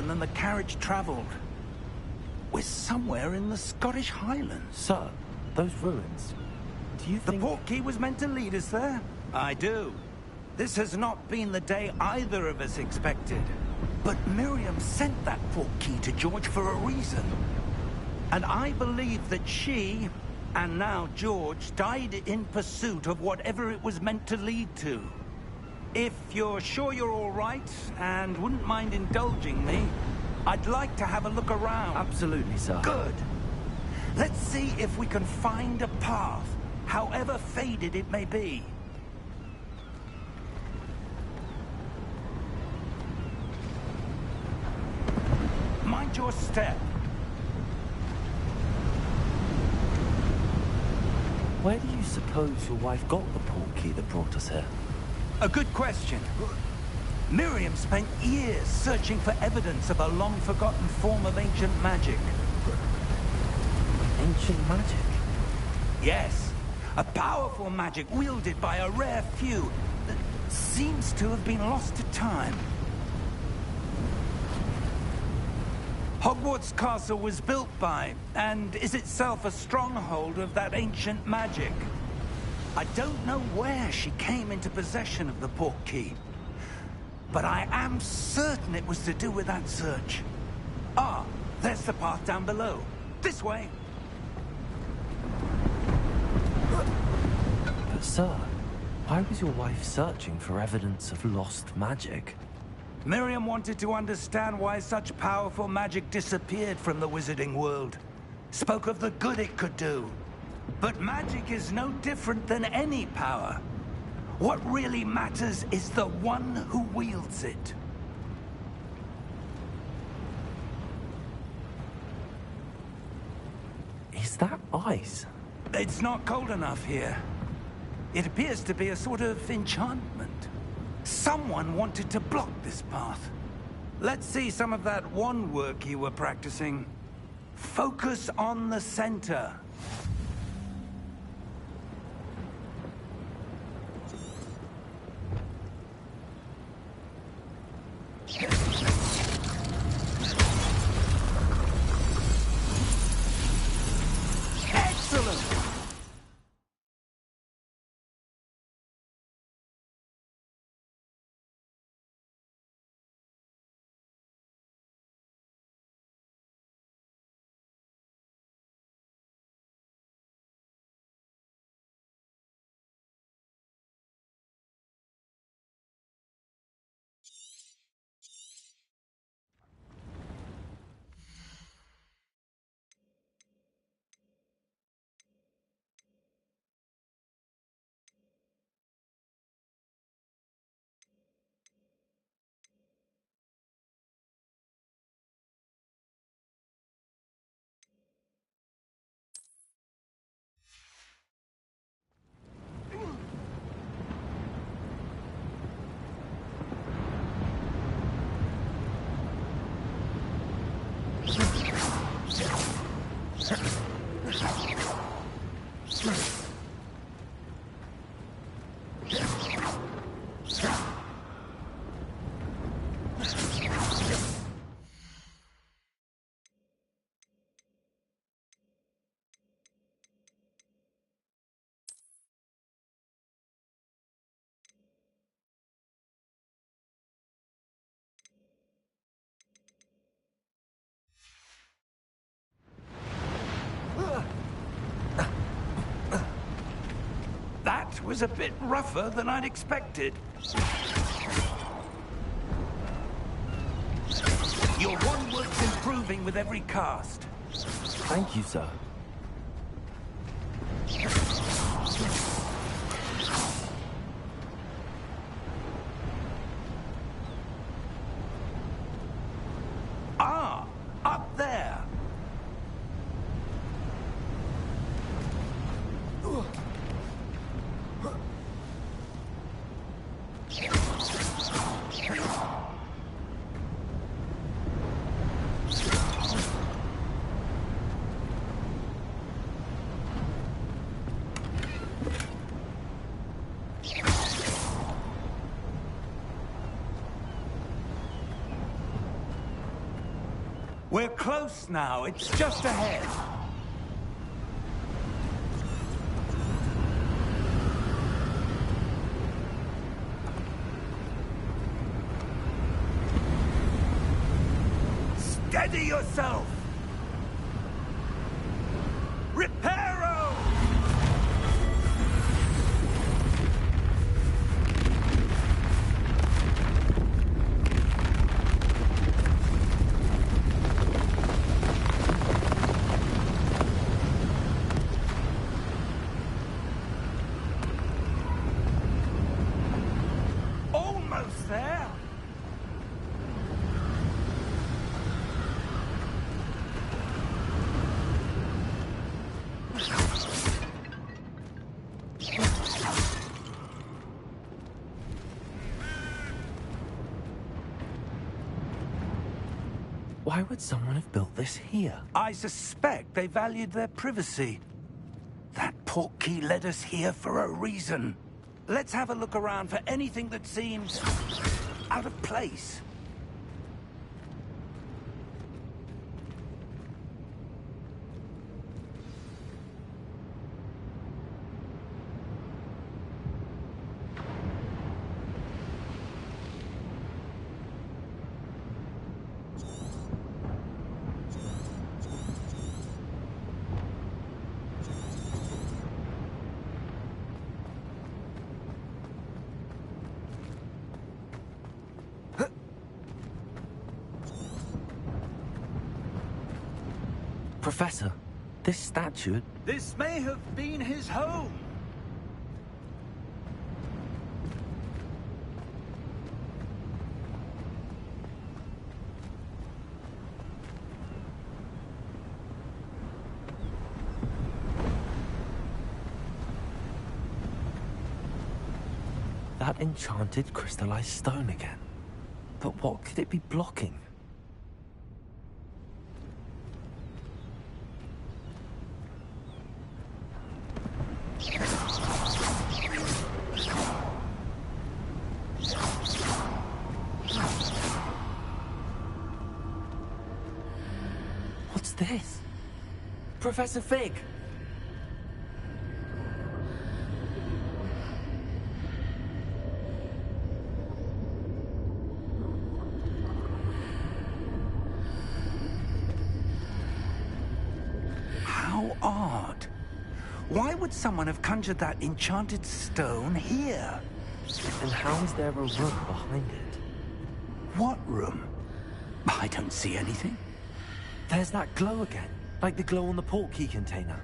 than the carriage travelled. We're somewhere in the Scottish Highlands. Sir, those ruins, do you think... The portkey was meant to lead us there? I do. This has not been the day either of us expected. But Miriam sent that portkey to George for a reason. And I believe that she, and now George, died in pursuit of whatever it was meant to lead to. If you're sure you're all right, and wouldn't mind indulging me, I'd like to have a look around. Absolutely, sir. Good. Let's see if we can find a path, however faded it may be. Mind your step. Where do you suppose your wife got the portkey that brought us here? A good question. Miriam spent years searching for evidence of a long-forgotten form of ancient magic. Ancient magic? Yes. A powerful magic wielded by a rare few that seems to have been lost to time. Hogwarts Castle was built by, and is itself a stronghold of that ancient magic. I don't know where she came into possession of the portkey, but I am certain it was to do with that search. Ah, there's the path down below. This way. But sir, why was your wife searching for evidence of lost magic? Miriam wanted to understand why such powerful magic disappeared from the wizarding world. Spoke of the good it could do. But magic is no different than any power. What really matters is the one who wields it. Is that ice? It's not cold enough here. It appears to be a sort of enchantment. Someone wanted to block this path. Let's see some of that wand work you were practicing. Focus on the center. Excellent! That was a bit rougher than I'd expected. Your wand work's improving with every cast. Thank you, sir. Ah, up there. We're close now. It's just ahead. Steady yourself! Reparo! Almost there! Why would someone have built this here? I suspect they valued their privacy. That portkey led us here for a reason. Let's have a look around for anything that seems out of place. Professor, this statue... This may have been his home. That enchanted crystallized stone again. But what could it be blocking? What's this? Professor Fig! How odd. Why would someone have conjured that enchanted stone here? And how is there a room behind it? What room? I don't see anything. There's that glow again, like the glow on the portkey container.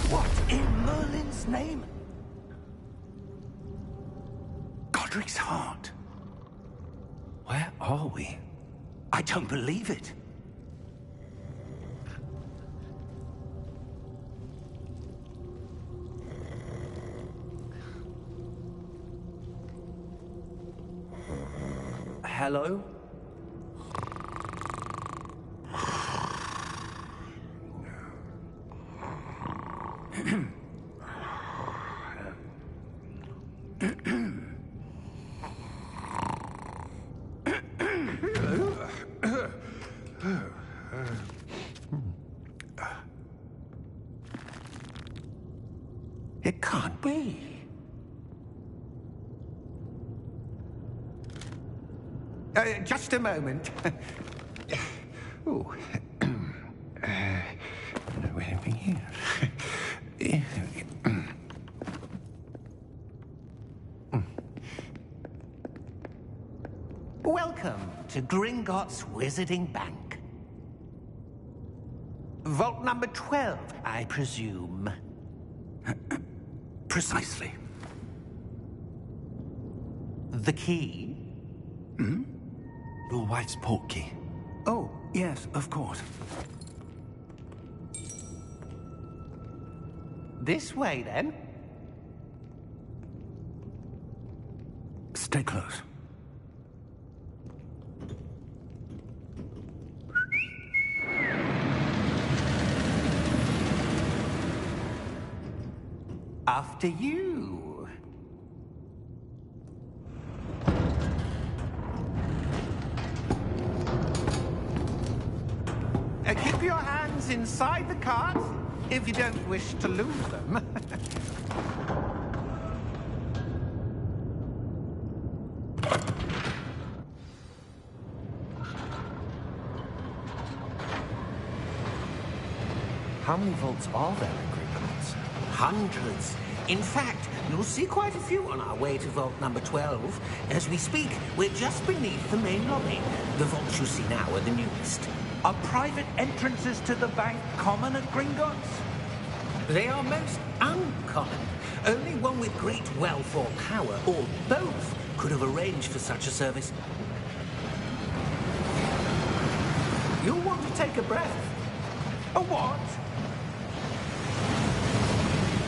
What in Merlin's name? Godric's heart. Where are we? I don't believe it. Hello? It can't be. Just a moment. Oh. Anything here? Welcome to Gringotts Wizarding Bank. Vault number 12, I presume. Precisely. The key? Your wife's portkey. Oh, yes, of course. This way, then. Stay close. After you. Keep your hands inside the cart if you don't wish to lose them. How many vaults are there in Gringotts? Hundreds. In fact, you'll see quite a few on our way to vault number 12. As we speak, we're just beneath the main lobby. The vaults you see now are the newest. Are private entrances to the bank common at Gringotts? They are most uncommon. Only one with great wealth or power, or both, could have arranged for such a service. You'll want to take a breath. A what?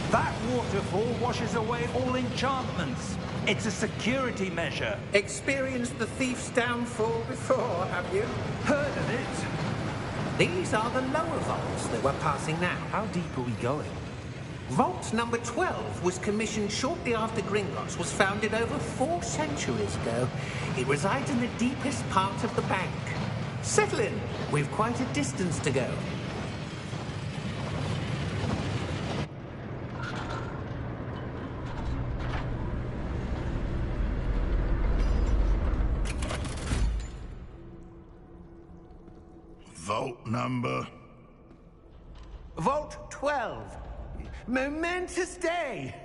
That waterfall washes away all enchantments. It's a security measure. Experienced the thief's downfall before, have you? Heard of it? These are the lower vaults that we're passing now. How deep are we going? Vault number 12 was commissioned shortly after Gringotts was founded over 4 centuries ago. It resides in the deepest part of the bank. Settle in. We've quite a distance to go. Vault number? Vault 12. Momentous day.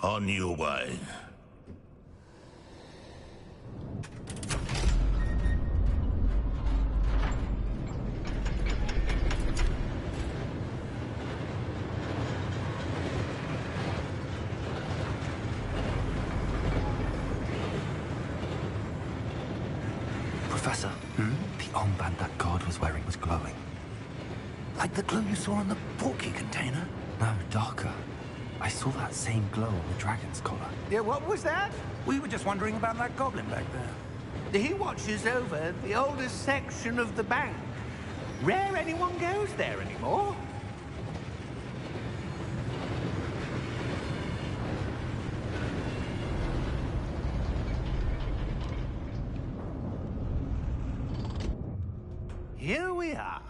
On your way. Professor, the armband that guard was wearing was glowing. Like the glow you saw on the porky container? No, darker. I saw that same glow on the dragon's collar. Yeah, what was that? We were just wondering about that goblin back there. He watches over the oldest section of the bank. Rare anyone goes there anymore. Here we are.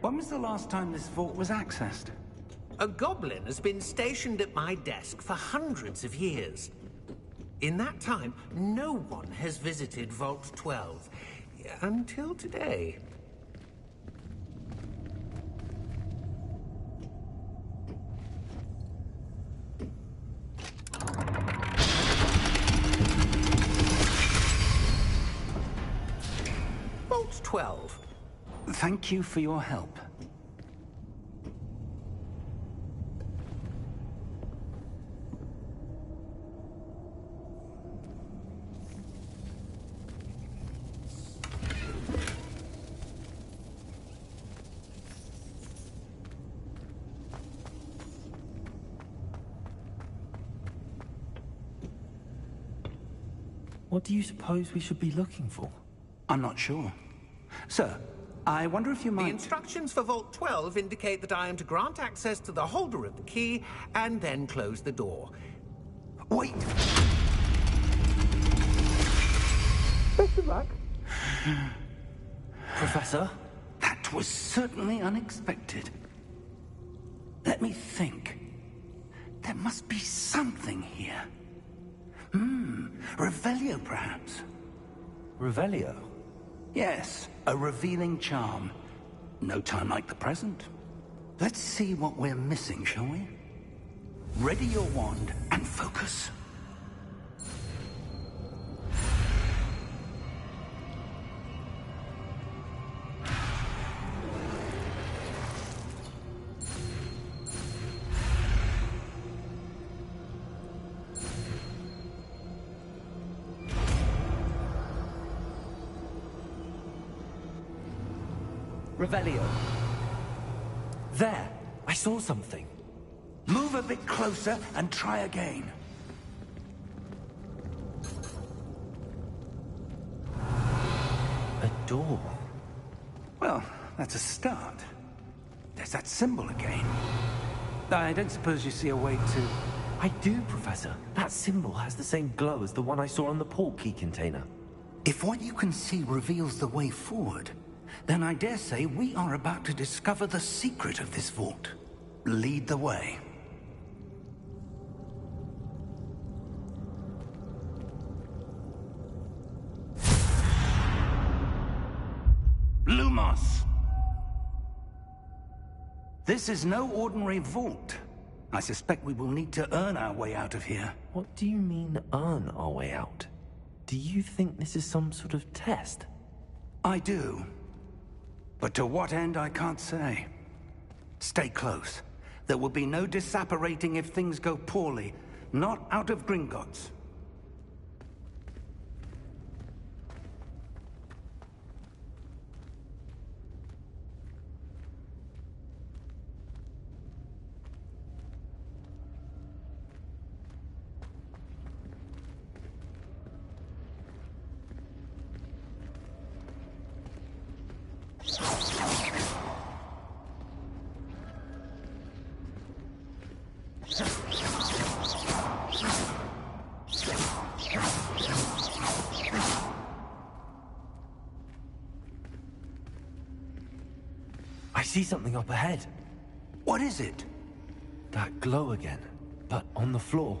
When was the last time this vault was accessed? A goblin has been stationed at my desk for hundreds of years. In that time, no one has visited Vault 12. Until today. Vault 12. Thank you for your help. What do you suppose we should be looking for? I'm not sure. Sir, I wonder if you might... The instructions for Vault 12 indicate that I am to grant access to the holder of the key and then close the door. Wait! Best of luck. Professor? That was certainly unexpected. Let me think. There must be something here. Revelio, perhaps. Revelio? Yes, a revealing charm. No time like the present. Let's see what we're missing, shall we? Ready your wand and focus. Revelio. There! I saw something. Move a bit closer and try again. door. Well, that's a start. There's that symbol again. I don't suppose you see a way to... I do, Professor. That symbol has the same glow as the one I saw on the portkey container. If what you can see reveals the way forward, then I dare say we are about to discover the secret of this vault. Lead the way. Lumos! This is no ordinary vault. I suspect we will need to earn our way out of here. What do you mean, earn our way out? Do you think this is some sort of test? I do. But to what end, I can't say. Stay close. There will be no disapparating if things go poorly. Not out of Gringotts. I see something up ahead. What is it? That glow again, but on the floor.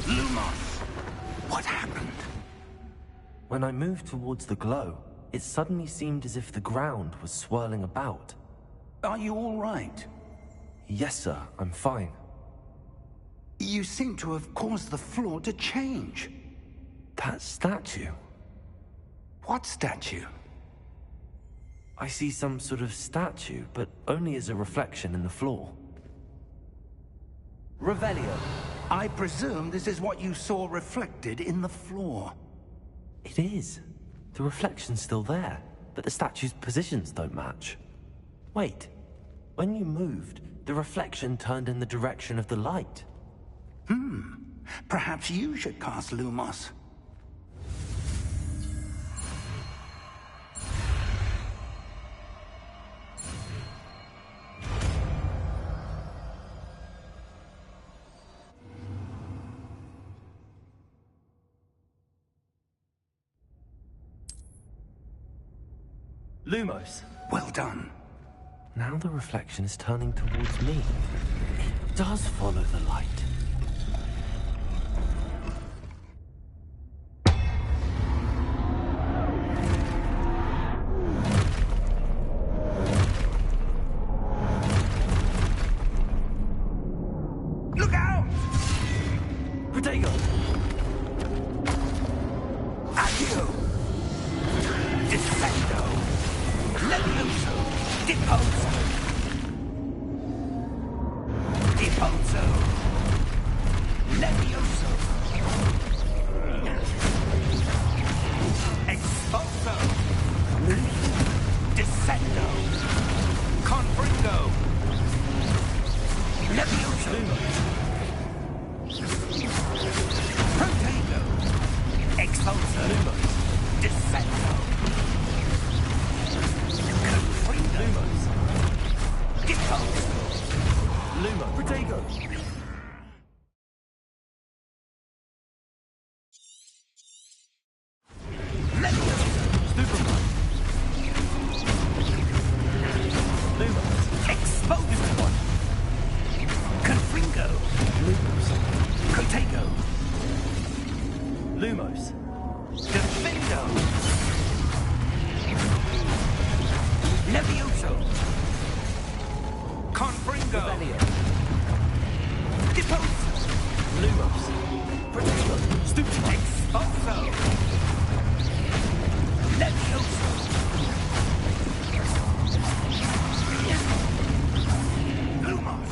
Lumos! What happened? When I moved towards the glow, it suddenly seemed as if the ground was swirling about. Are you all right? Yes, sir, I'm fine. You seem to have caused the floor to change. That statue. What statue? I see some sort of statue, but only as a reflection in the floor. Revelio, I presume this is what you saw reflected in the floor. It is. The reflection's still there, but the statue's positions don't match. Wait. When you moved, the reflection turned in the direction of the light. Perhaps you should cast Lumos. Lumos. Well done. Now the reflection is turning towards me. It does follow the light. Look out! Protego! Accio! Descendo! Levioso! Deposo! Deposo! Levioso! Expulso! Descendo! Confringo! Levioso! Protego! Expulso! Descendo! Confringo! Deposo! Lumo! Protego! Superman! Lumo! Exposed one! Confringo! Lumos! Protego! Lumos! Defendo! Levioso! Confringo! Deposo! Lumos! Protego! Stupid! Expulso! Levioso! Lumos!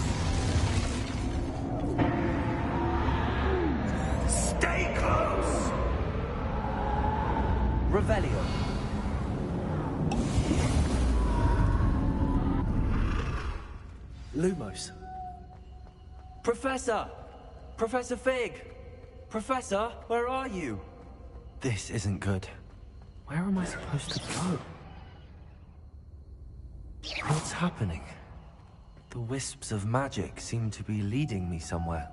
Stay close! Revelio! Lumos. Professor! Professor Fig! Professor, where are you? This isn't good. Where am I supposed to go? What's happening? The wisps of magic seem to be leading me somewhere.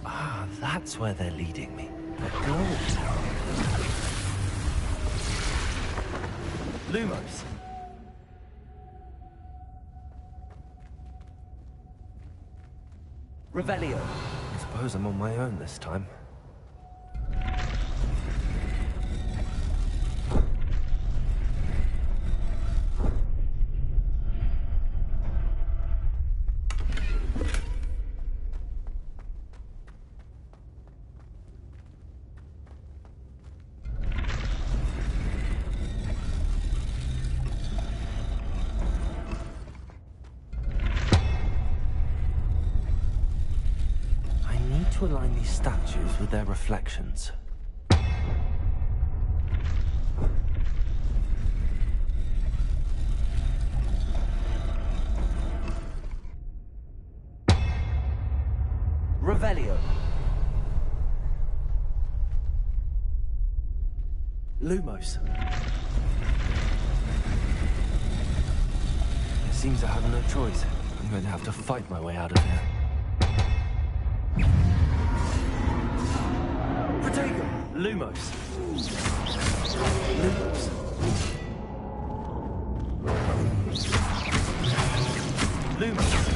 Ah, that's where they're leading me. They're glowing. Lumos. Revelio. I suppose I'm on my own this time. To align these statues with their reflections. Revelio. Lumos. It seems I have no choice. I'm going to have to fight my way out of here. Lumos. Lumos. Lumos.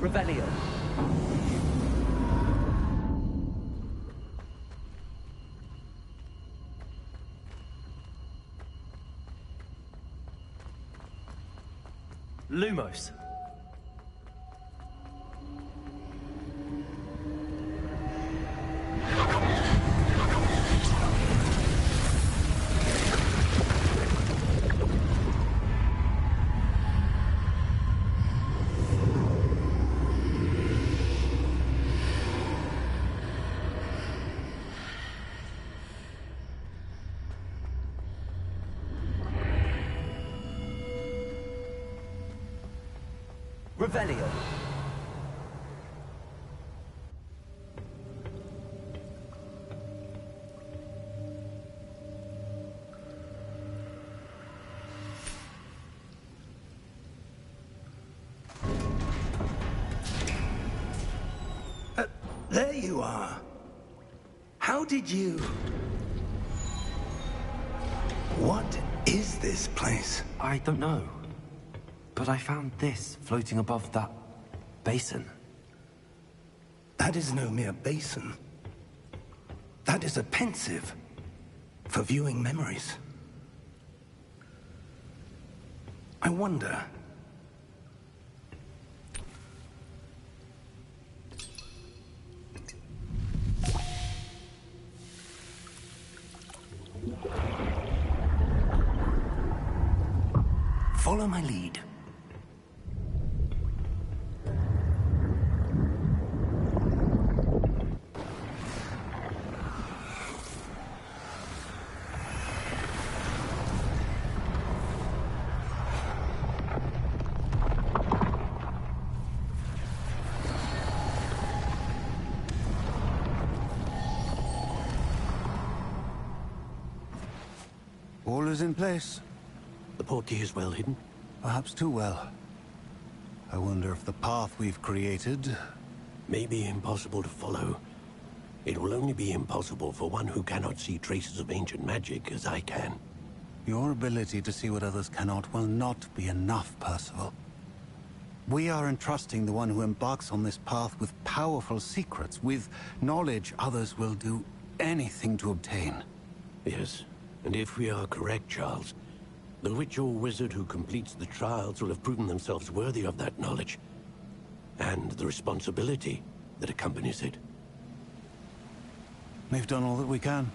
Revelio. Lumos. Revelio. There you are. How did you... What is this place? I don't know. But I found this floating above that basin. That is no mere basin. That is a pensive for viewing memories. I wonder... Follow my lead. All is in place. The portkey is well hidden. Perhaps too well. I wonder if the path we've created... May be impossible to follow. It will only be impossible for one who cannot see traces of ancient magic as I can. Your ability to see what others cannot will not be enough, Percival. We are entrusting the one who embarks on this path with powerful secrets, with knowledge others will do anything to obtain. Yes, and if we are correct, Charles, the witch or wizard who completes the trials will have proven themselves worthy of that knowledge, and the responsibility that accompanies it. We've done all that we can.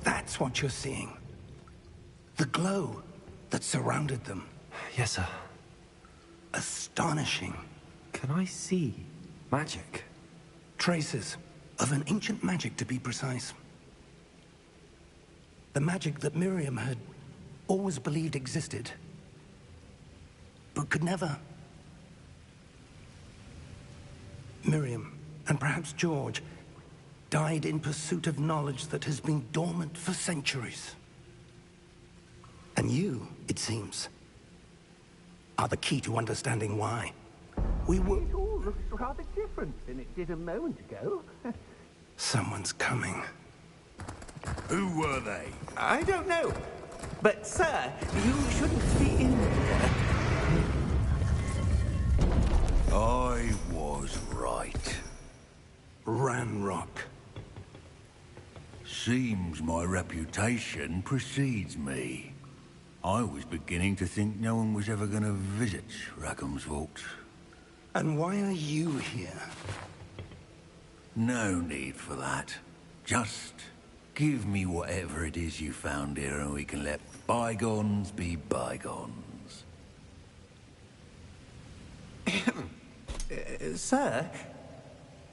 That's what you're seeing. The glow that surrounded them. Yes, sir. Astonishing. Can I see magic? Traces of an ancient magic, to be precise. The magic that Miriam had always believed existed, but could never. Miriam, and perhaps George, died in pursuit of knowledge that has been dormant for centuries. And you, it seems, are the key to understanding why. We were... It all looks rather different than it did a moment ago. Someone's coming. Who were they? I don't know. But, sir, you shouldn't be in there. I was right. Ranrock. Seems my reputation precedes me. I was beginning to think no one was ever going to visit Rackham's Vault. And why are you here? No need for that. Just give me whatever it is you found here and we can let bygones be bygones. Sir,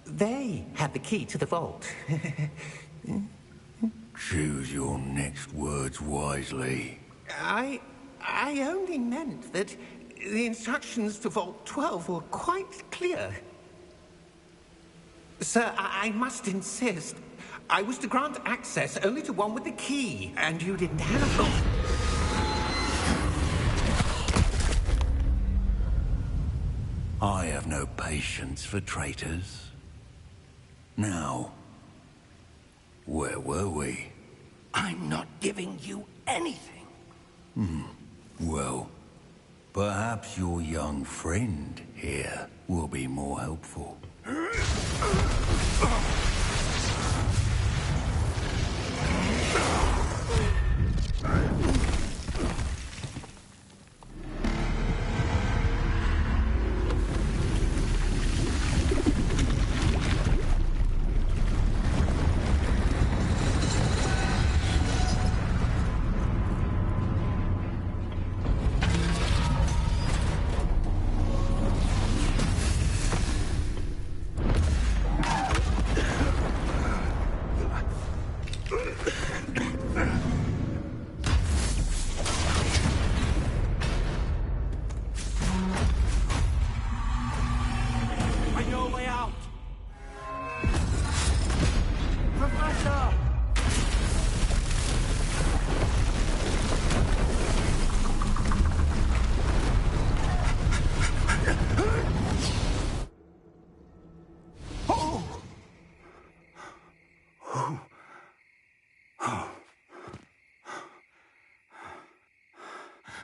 they had the key to the vault. Choose your next words wisely. I only meant that the instructions to Vault 12 were quite clear. Sir, I must insist. I was to grant access only to one with the key, and you didn't have it. I have no patience for traitors. Now, where were we? I'm not giving you anything. Well, perhaps your young friend here will be more helpful.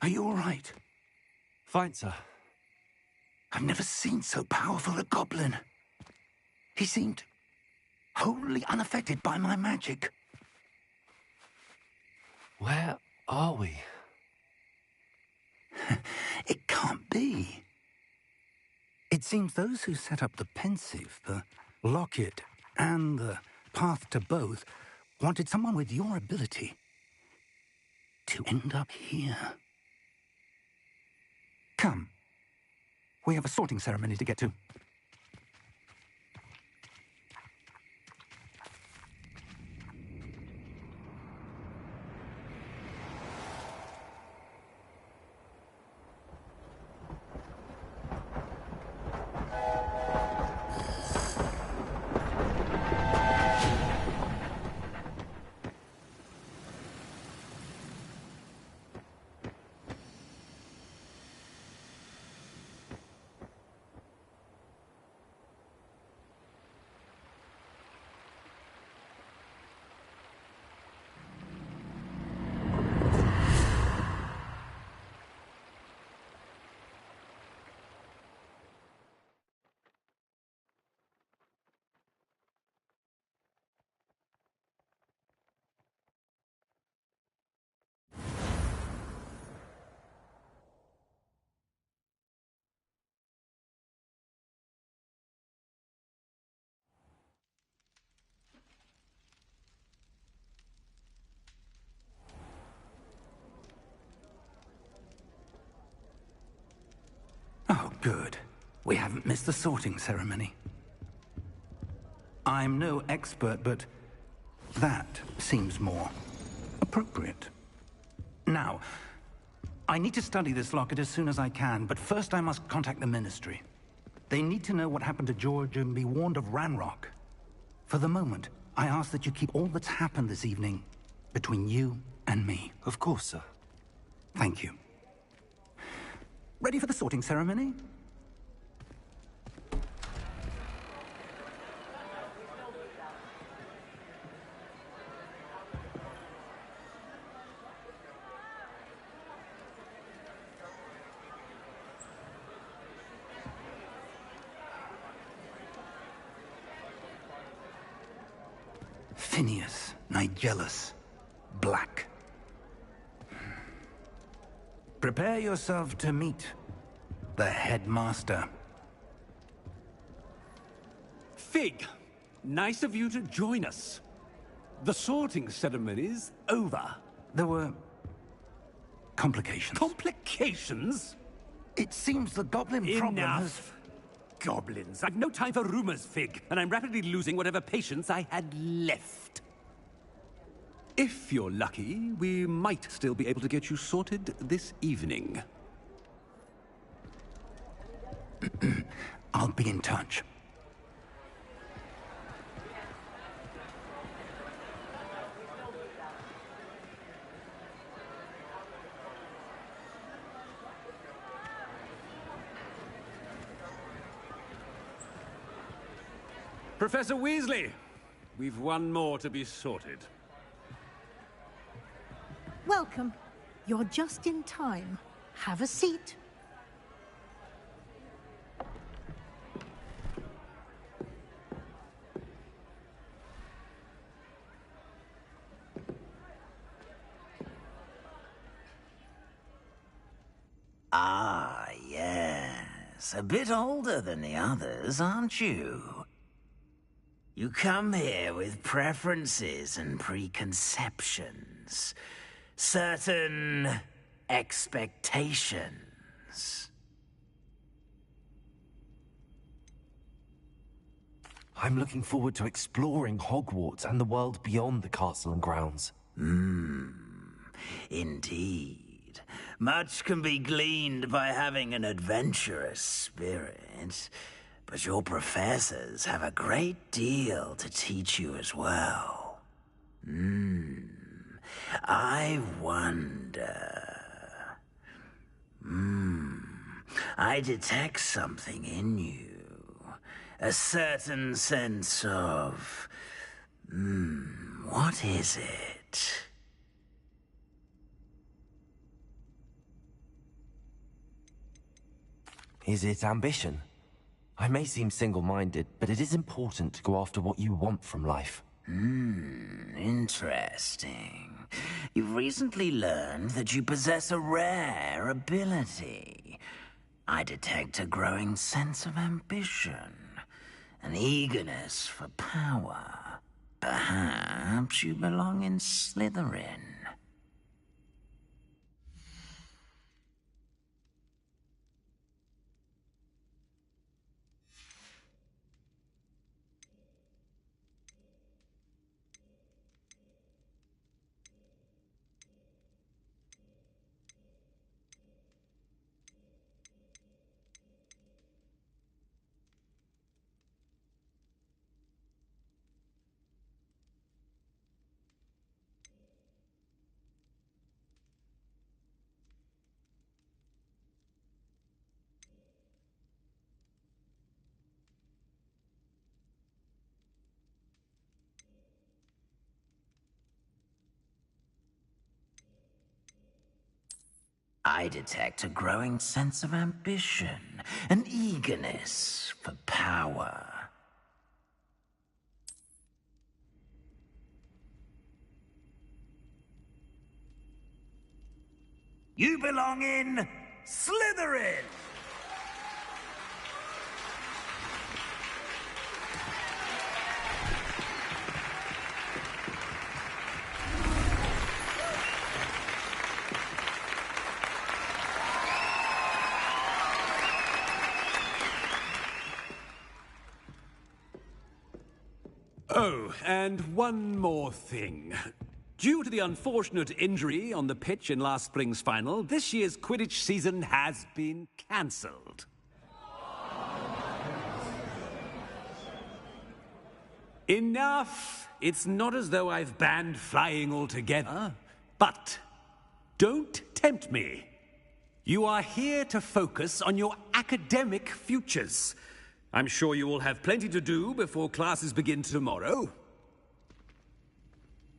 Are you all right? Fine, sir. I've never seen so powerful a goblin. He seemed wholly unaffected by my magic. Where are we? It can't be. It seems those who set up the pensive, the locket, and the path to both wanted someone with your ability to end up here. Come. We have a sorting ceremony to get to. Oh, good. We haven't missed the sorting ceremony. I'm no expert, but that seems more appropriate. Now, I need to study this locket as soon as I can, but first I must contact the Ministry. They need to know what happened to George and be warned of Ranrock. For the moment, I ask that you keep all that's happened this evening between you and me. Of course, sir. Thank you. Ready for the sorting ceremony? Phineas, Nigellus, Black. Prepare yourself to meet the headmaster. Fig, nice of you to join us. The sorting ceremony's over. There were complications. Complications? It seems the goblin problem has... Enough. Goblins. I've no time for rumors, Fig, and I'm rapidly losing whatever patience I had left. If you're lucky, we might still be able to get you sorted this evening. I'll be in touch. Professor Weasley, we've one more to be sorted. Welcome. You're just in time. Have a seat. Ah, yes. A bit older than the others, aren't you? You come here with preferences and preconceptions. Certain expectations. I'm looking forward to exploring Hogwarts and the world beyond the castle and grounds. Indeed. Much can be gleaned by having an adventurous spirit, but your professors have a great deal to teach you as well. I wonder... I detect something in you. A certain sense of... what is it? Is it ambition? I may seem single-minded, but it is important to go after what you want from life. Interesting. You've recently learned that you possess a rare ability. I detect a growing sense of ambition, an eagerness for power. Perhaps you belong in Slytherin. I detect a growing sense of ambition, an eagerness for power. You belong in Slytherin! Oh, and one more thing. Due to the unfortunate injury on the pitch in last spring's final, this year's Quidditch season has been cancelled. Enough! It's not as though I've banned flying altogether. But don't tempt me. You are here to focus on your academic futures. I'm sure you all have plenty to do before classes begin tomorrow.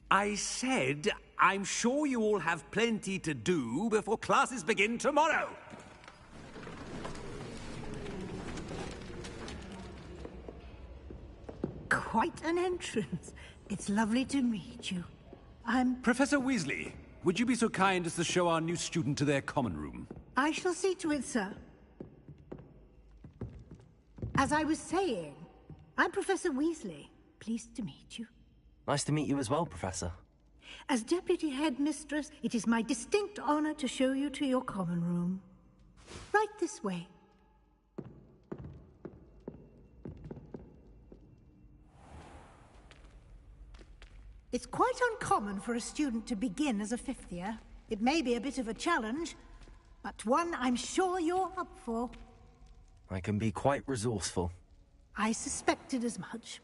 I said, I'm sure you all have plenty to do before classes begin tomorrow. Quite an entrance. It's lovely to meet you. Professor Weasley, would you be so kind as to show our new student to their common room? I shall see to it, sir. As I was saying, I'm Professor Weasley. Pleased to meet you. Nice to meet you as well, Professor. As Deputy Headmistress, it is my distinct honor to show you to your common room. Right this way. It's quite uncommon for a student to begin as a fifth year. It may be a bit of a challenge, but one I'm sure you're up for. I can be quite resourceful. I suspected as much.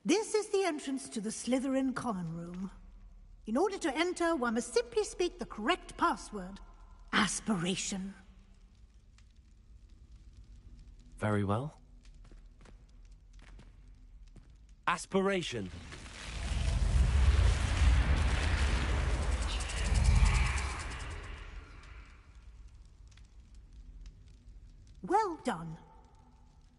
This is the entrance to the Slytherin common room. In order to enter, one must simply speak the correct password. Aspiration. Very well. Aspiration. Well done.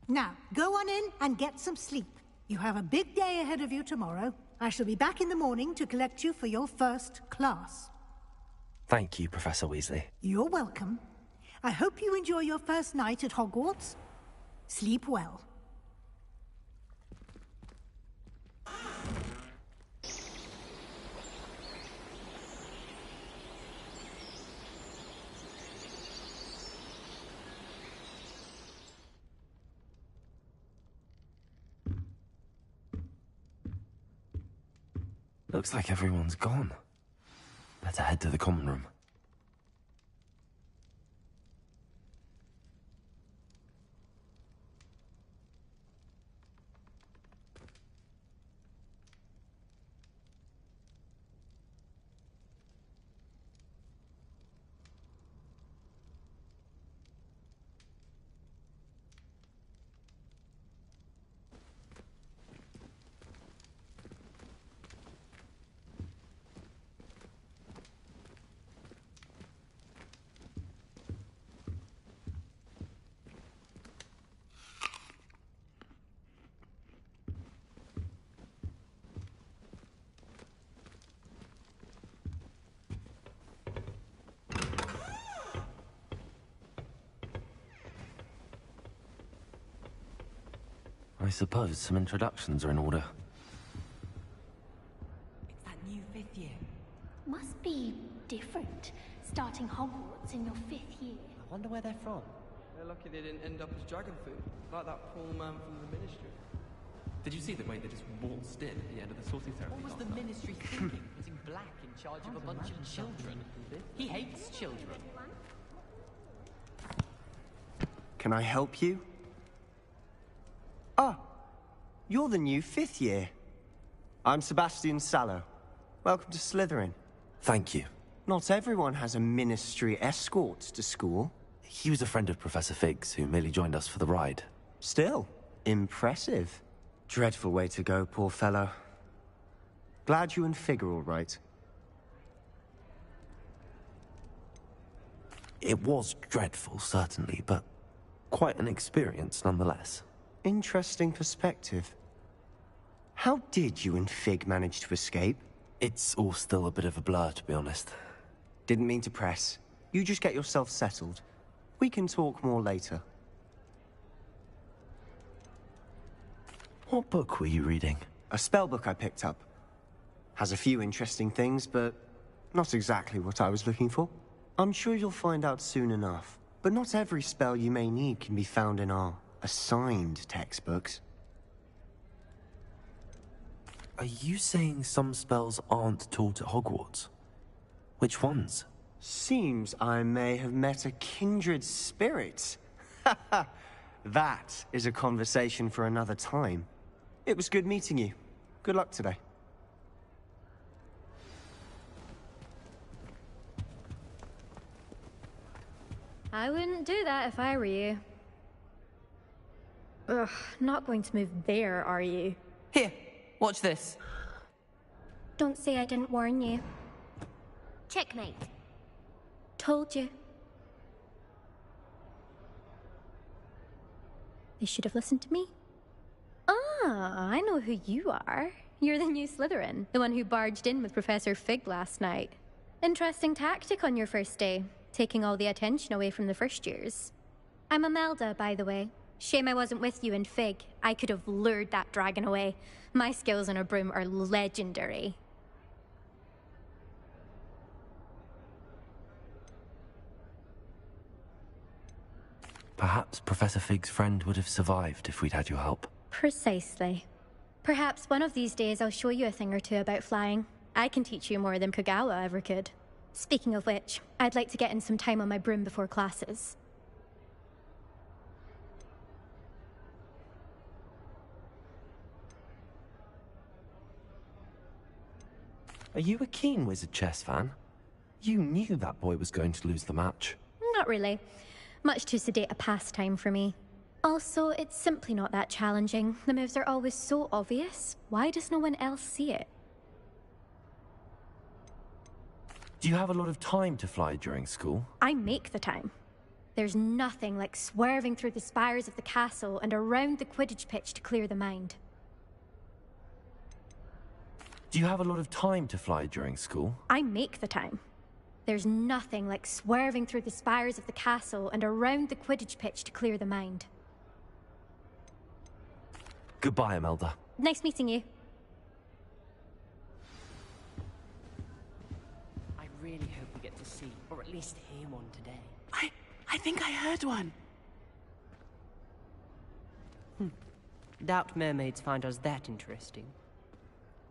Now, go on in and get some sleep. You have a big day ahead of you tomorrow. I shall be back in the morning to collect you for your first class. Thank you, Professor Weasley. You're welcome. I hope you enjoy your first night at Hogwarts. Sleep well. Looks like everyone's gone. Better head to the common room. I suppose some introductions are in order. It's that new 5th year. Must be different, starting Hogwarts in your 5th year. I wonder where they're from. They're lucky they didn't end up as dragon food, like that poor man from the Ministry. Did you see the way they just waltzed in at the end of the sorting ceremony? What was the Ministry thinking, putting Black in charge of a bunch of children? He hates children. Can I help you? Ah, you're the new 5th year. I'm Sebastian Sallow. Welcome to Slytherin. Thank you. Not everyone has a Ministry escort to school. He was a friend of Professor Fig's, who merely joined us for the ride. Still, impressive. Dreadful way to go, poor fellow. Glad you and Fig are all right. It was dreadful, certainly, but quite an experience nonetheless. Interesting perspective. How did you and Fig manage to escape? It's all still a bit of a blur, to be honest. Didn't mean to press. You just get yourself settled. We can talk more later. What book were you reading? A spell book I picked up. Has a few interesting things, but not exactly what I was looking for. I'm sure you'll find out soon enough. But not every spell you may need can be found in our assigned textbooks. Are you saying some spells aren't taught at Hogwarts? Which ones? Seems I may have met a kindred spirit. That is a conversation for another time. It was good meeting you. Good luck today. I wouldn't do that if I were you. Ugh, not going to move there, are you? Here, watch this. Don't say I didn't warn you. Checkmate. Told you. They should have listened to me. Ah, I know who you are. You're the new Slytherin, the one who barged in with Professor Fig last night. Interesting tactic on your first day, taking all the attention away from the first years. I'm Imelda, by the way. Shame I wasn't with you and Fig. I could have lured that dragon away. My skills on a broom are legendary. Perhaps Professor Fig's friend would have survived if we'd had your help. Precisely. Perhaps one of these days I'll show you a thing or two about flying. I can teach you more than Kogawa ever could. Speaking of which, I'd like to get in some time on my broom before classes. Are you a keen Wizard chess fan? You knew that boy was going to lose the match. Not really. Much too sedate a pastime for me. Also, it's simply not that challenging. The moves are always so obvious. Why does no one else see it? Do you have a lot of time to fly during school? I make the time. There's nothing like swerving through the spires of the castle and around the Quidditch pitch to clear the mind. Do you have a lot of time to fly during school? I make the time. There's nothing like swerving through the spires of the castle and around the Quidditch pitch to clear the mind. Goodbye, Imelda. Nice meeting you. I really hope we get to see, or at least hear one today. I think I heard one. Doubt mermaids find us that interesting.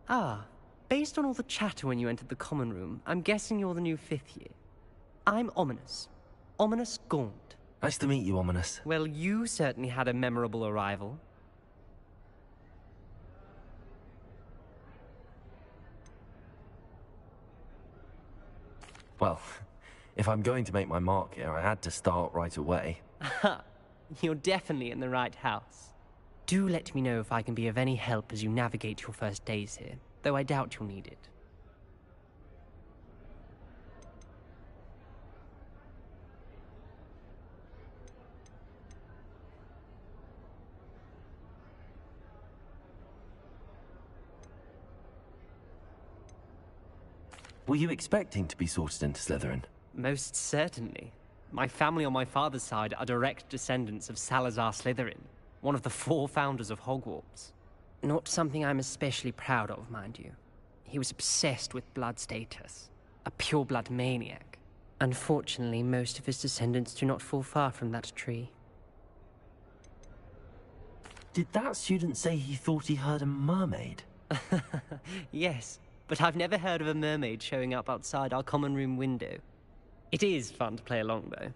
Ah, based on all the chatter when you entered the common room, I'm guessing you're the new 5th year. I'm Ominous. Ominous Gaunt. Nice to meet you, Ominous. Well, you certainly had a memorable arrival. Well, if I'm going to make my mark here, I had to start right away. Aha, you're definitely in the right house. Do let me know if I can be of any help as you navigate your first days here, though I doubt you'll need it. Were you expecting to be sorted into Slytherin? Most certainly. My family on my father's side are direct descendants of Salazar Slytherin, one of the 4 founders of Hogwarts. Not something I'm especially proud of, mind you. He was obsessed with blood status, a pure-blood maniac. Unfortunately, most of his descendants do not fall far from that tree. Did that student say he thought he heard a mermaid? Yes, but I've never heard of a mermaid showing up outside our common room window. It is fun to play along, though.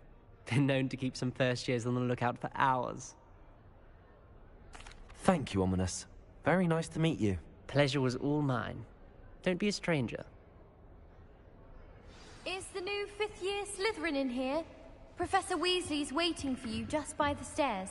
Been known to keep some first years on the lookout for hours. Thank you, Ominous. Very nice to meet you. Pleasure was all mine. Don't be a stranger. Is the new 5th year Slytherin in here? Professor Weasley's waiting for you just by the stairs.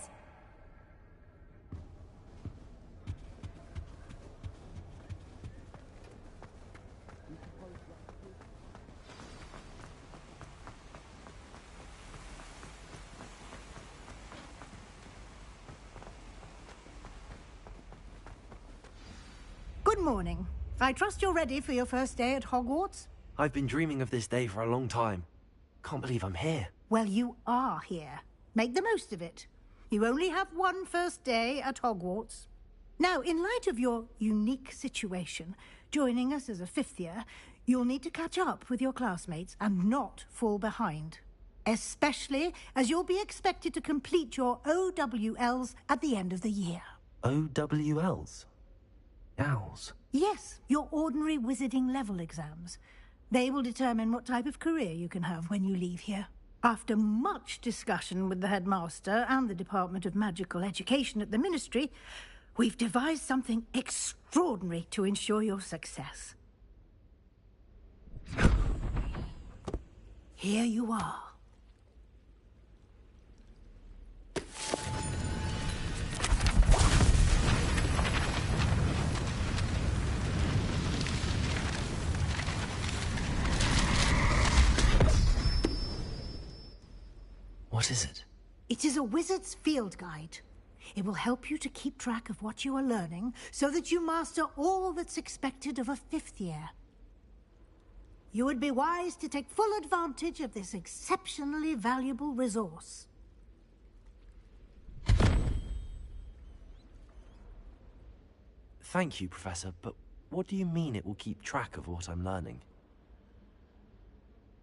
Good morning. I trust you're ready for your first day at Hogwarts? I've been dreaming of this day for a long time. Can't believe I'm here. Well, you are here. Make the most of it. You only have one first day at Hogwarts. Now, in light of your unique situation, joining us as a 5th year, you'll need to catch up with your classmates and not fall behind. Especially as you'll be expected to complete your OWLs at the end of the year. OWLs? Owls? Yes, your ordinary wizarding level exams. They will determine what type of career you can have when you leave here. After much discussion with the headmaster and the Department of Magical Education at the Ministry, we've devised something extraordinary to ensure your success. Here you are. What is it? It is a wizard's field guide. It will help you to keep track of what you are learning so that you master all that's expected of a 5th year. You would be wise to take full advantage of this exceptionally valuable resource. Thank you, Professor, but what do you mean it will keep track of what I'm learning?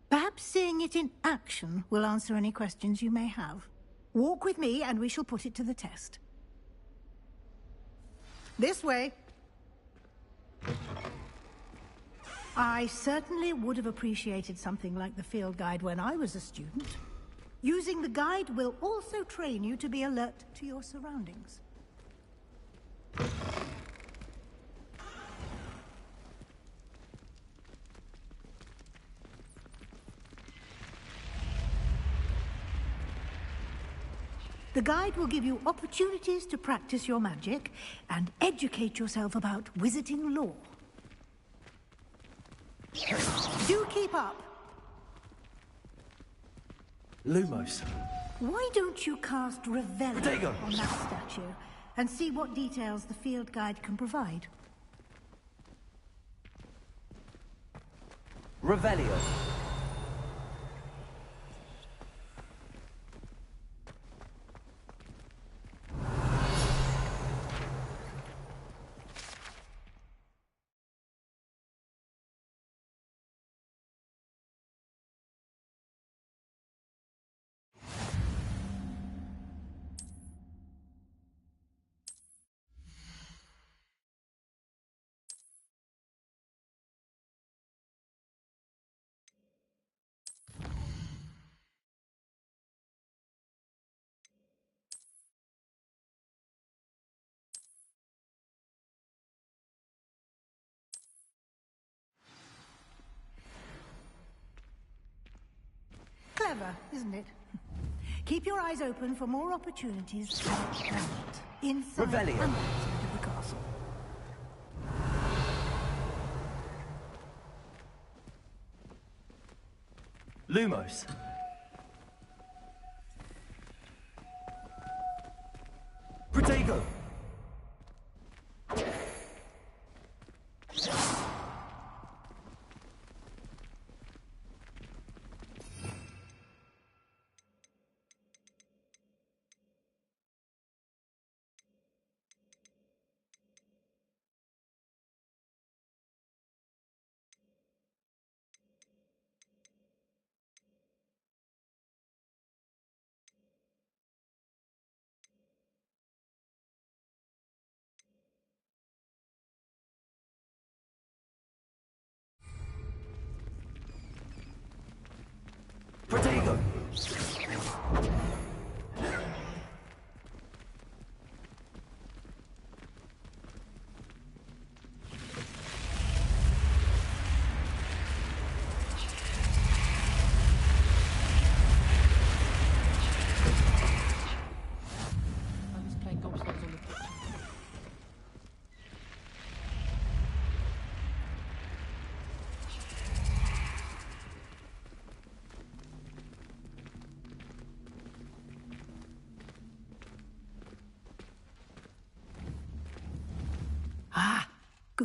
Perhaps seeing it in action will answer any questions you may have. Walk with me and we shall put it to the test. This way. I certainly would have appreciated something like the field guide when I was a student. Using the guide will also train you to be alert to your surroundings. The guide will give you opportunities to practice your magic and educate yourself about wizarding lore. Do keep up. Lumos. Why don't you cast Revelio Protego. on that statue and see what details the field guide can provide? Revelio. Clever, isn't it? Keep your eyes open for more opportunities like that, inside Revelio. and outside of the castle. Lumos. Protego.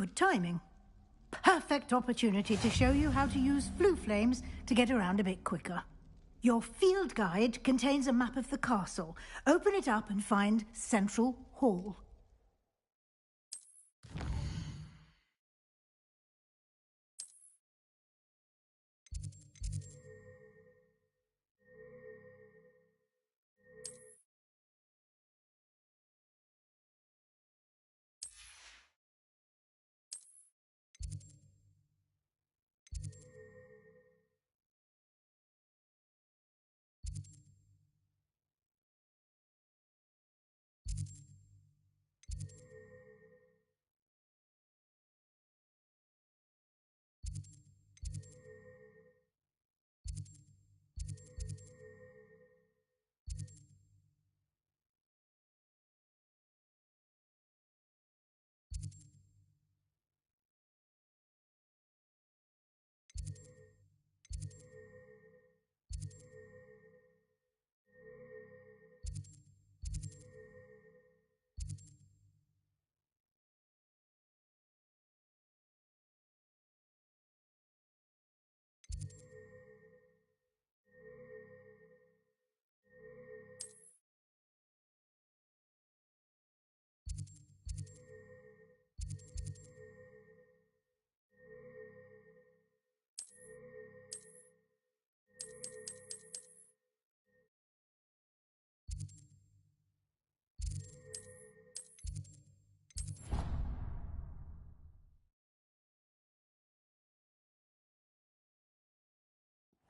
Good timing. Perfect opportunity to show you how to use flue flames to get around a bit quicker. Your field guide contains a map of the castle. Open it up and find Central Hall.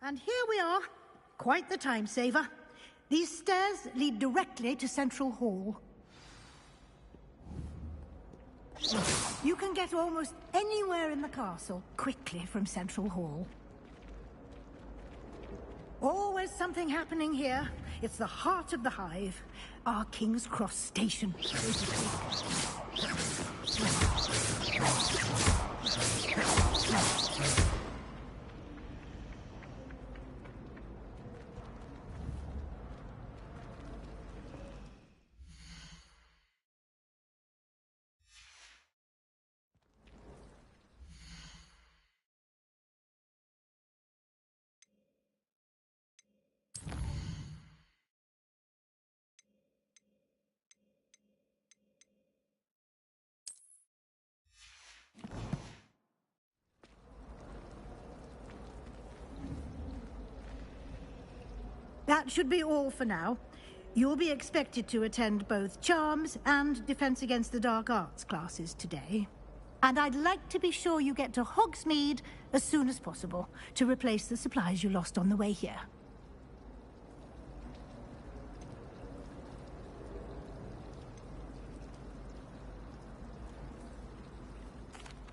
And here we are. Quite the time saver. These stairs lead directly to Central Hall. You can get almost anywhere in the castle quickly from Central Hall. Always something happening here. It's the heart of the Hive. Our King's Cross station, so to speak. That should be all for now. You'll be expected to attend both Charms and Defense Against the Dark Arts classes today. And I'd like to be sure you get to Hogsmeade as soon as possible to replace the supplies you lost on the way here.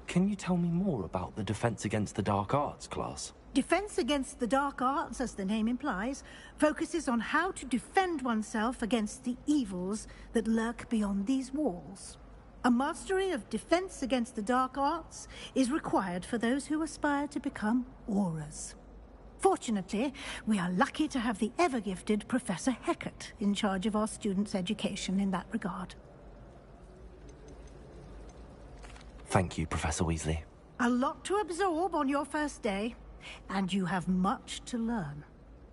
Can you tell me more about the Defense Against the Dark Arts class? Defense Against the Dark Arts, as the name implies, focuses on how to defend oneself against the evils that lurk beyond these walls. A mastery of Defense Against the Dark Arts is required for those who aspire to become Aurors. Fortunately, we are lucky to have the ever-gifted Professor Hecat in charge of our students' education in that regard. Thank you, Professor Weasley. A lot to absorb on your first day, and you have much to learn.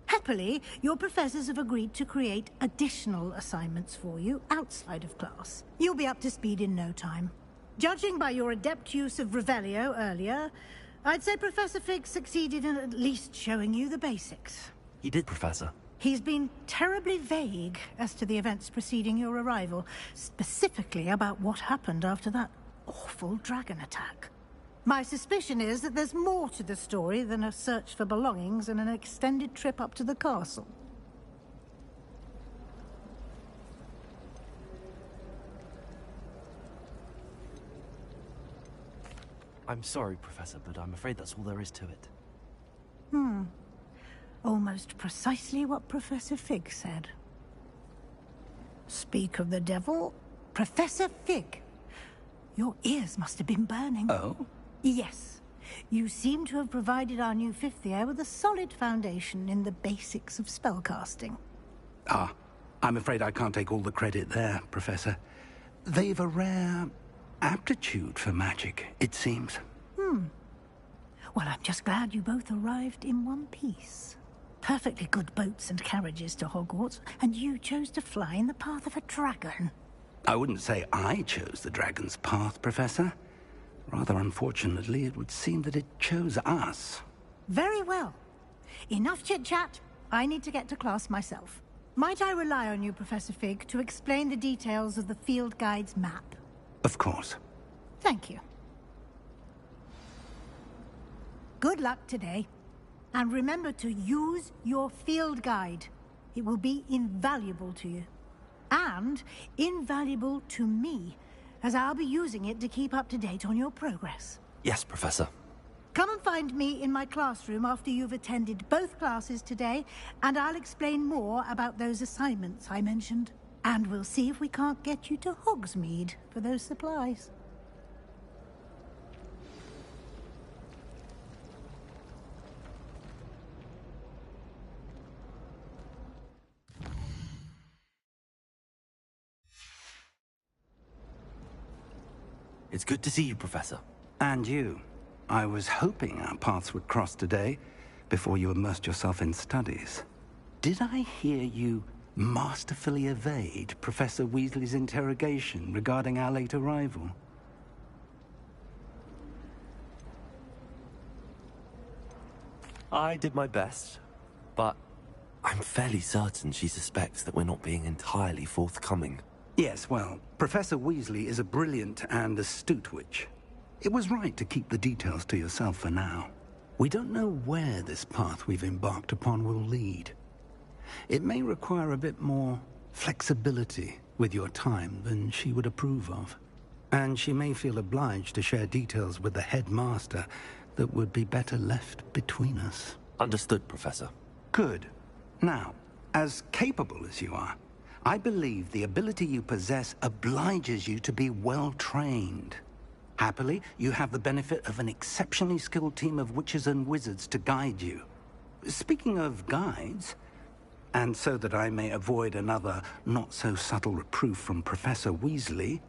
Happily, your professors have agreed to create additional assignments for you outside of class. You'll be up to speed in no time. Judging by your adept use of Revelio earlier, I'd say Professor Fig succeeded in at least showing you the basics. He did, Professor. He's been terribly vague as to the events preceding your arrival, specifically about what happened after that awful dragon attack. My suspicion is that there's more to the story than a search for belongings and an extended trip up to the castle. I'm sorry, Professor, but I'm afraid that's all there is to it. Almost precisely what Professor Fig said. Speak of the devil, Professor Fig. Your ears must have been burning. Oh? Yes. You seem to have provided our new fifth year with a solid foundation in the basics of spellcasting. Ah, I'm afraid I can't take all the credit there, Professor. They've a rare aptitude for magic, it seems. Well, I'm just glad you both arrived in one piece. Perfectly good boats and carriages to Hogwarts, and you chose to fly in the path of a dragon. I wouldn't say I chose the dragon's path, Professor. Rather unfortunately, it would seem that it chose us. Very well. Enough chit-chat. I need to get to class myself. Might I rely on you, Professor Fig, to explain the details of the field guide's map? Of course. Thank you. Good luck today. And remember to use your field guide. It will be invaluable to you. And invaluable to me, as I'll be using it to keep up to date on your progress. Yes, Professor. Come and find me in my classroom after you've attended both classes today, and I'll explain more about those assignments I mentioned. And we'll see if we can't get you to Hogsmeade for those supplies. It's good to see you, Professor. And you. I was hoping our paths would cross today, before you immersed yourself in studies. Did I hear you masterfully evade Professor Weasley's interrogation regarding our late arrival? I did my best, but I'm fairly certain she suspects that we're not being entirely forthcoming. Yes, well, Professor Weasley is a brilliant and astute witch. It was right to keep the details to yourself for now. We don't know where this path we've embarked upon will lead. It may require a bit more flexibility with your time than she would approve of. And she may feel obliged to share details with the headmaster that would be better left between us. Understood, Professor. Good. Now, as capable as you are, I believe the ability you possess obliges you to be well-trained. Happily, you have the benefit of an exceptionally skilled team of witches and wizards to guide you. Speaking of guides, and so that I may avoid another not-so-subtle reproof from Professor Weasley,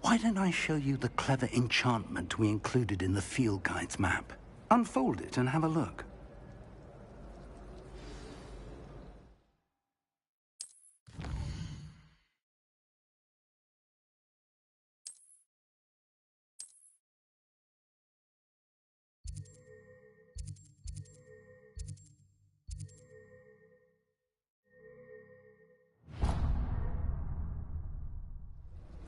why don't I show you the clever enchantment we included in the field guide's map? Unfold it and have a look.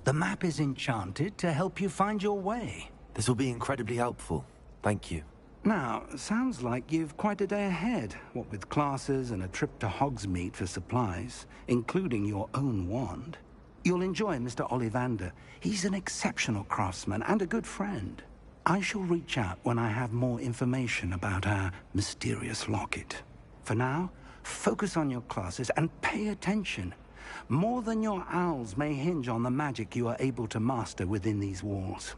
The map is enchanted to help you find your way. This will be incredibly helpful. Thank you. Now, sounds like you've quite a day ahead, what with classes and a trip to Hogsmeade for supplies, including your own wand. You'll enjoy Mr. Ollivander. He's an exceptional craftsman and a good friend. I shall reach out when I have more information about our mysterious locket. For now, focus on your classes and pay attention. More than your owls may hinge on the magic you are able to master within these walls.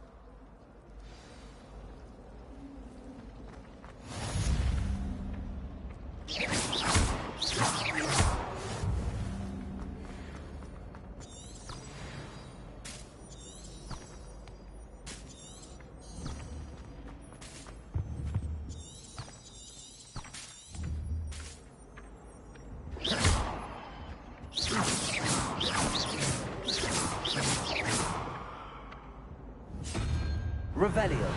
Revelio.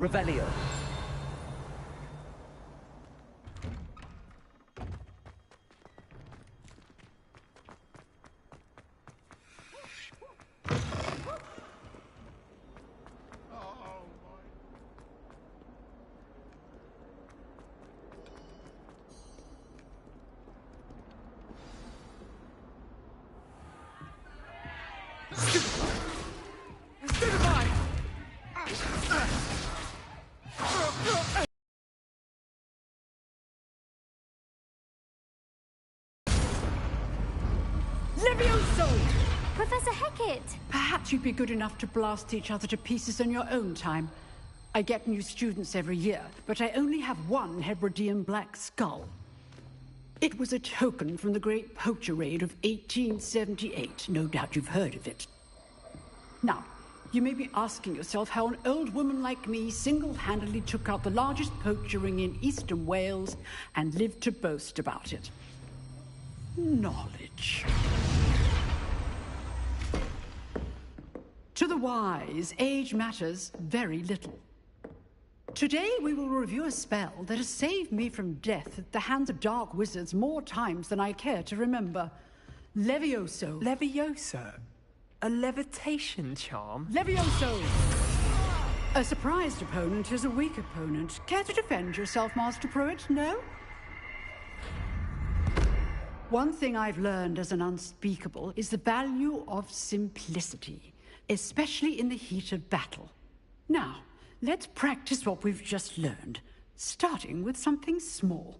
Revelio. Levioso! Professor Hecat! Perhaps you'd be good enough to blast each other to pieces on your own time. I get new students every year, but I only have one Hebridean black skull. It was a token from the Great Poacher Raid of 1878. No doubt you've heard of it. Now, you may be asking yourself how an old woman like me single-handedly took out the largest poacher ring in eastern Wales and lived to boast about it. Knowledge. To the wise, age matters very little. Today we will review a spell that has saved me from death at the hands of dark wizards more times than I care to remember. Levioso. Levioso? A levitation charm? Levioso! A surprised opponent is a weak opponent. Care to defend yourself, Master Pruitt? No? One thing I've learned as an unspeakable is the value of simplicity, especially in the heat of battle. Now, let's practice what we've just learned, starting with something small.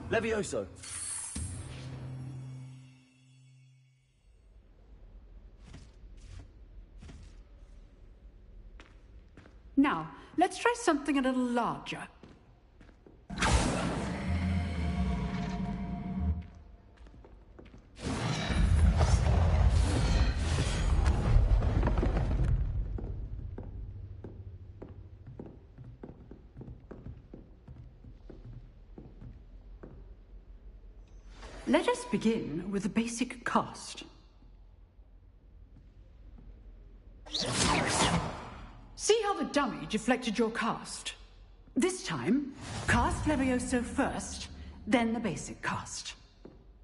Levioso. Now, let's try something a little larger. Let us begin with the basic cast. See how the dummy deflected your cast? This time, cast Levioso first, then the basic cast.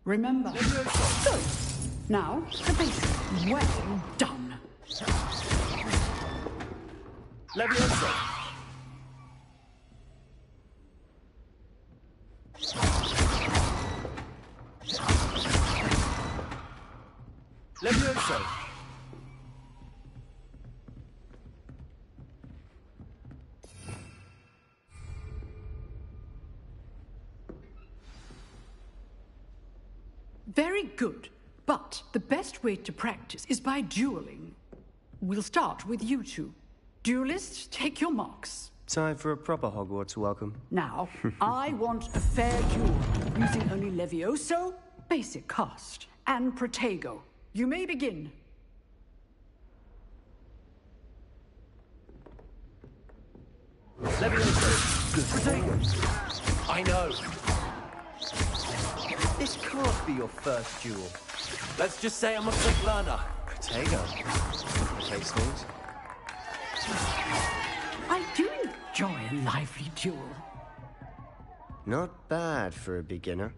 Remember. Levioso. Good. Now, the basic. Well done. Levioso. Levioso. Very good. But the best way to practice is by dueling. We'll start with you two. Duelists, take your marks. Time for a proper Hogwarts welcome. Now, I want a fair duel, using only Levioso, basic cast, and Protego. You may begin. Levioso. Good. Protego. I know. This can't be your first duel. Let's just say I'm a quick learner. Protego. Okay, Smalls. I do enjoy a lively duel. Not bad for a beginner.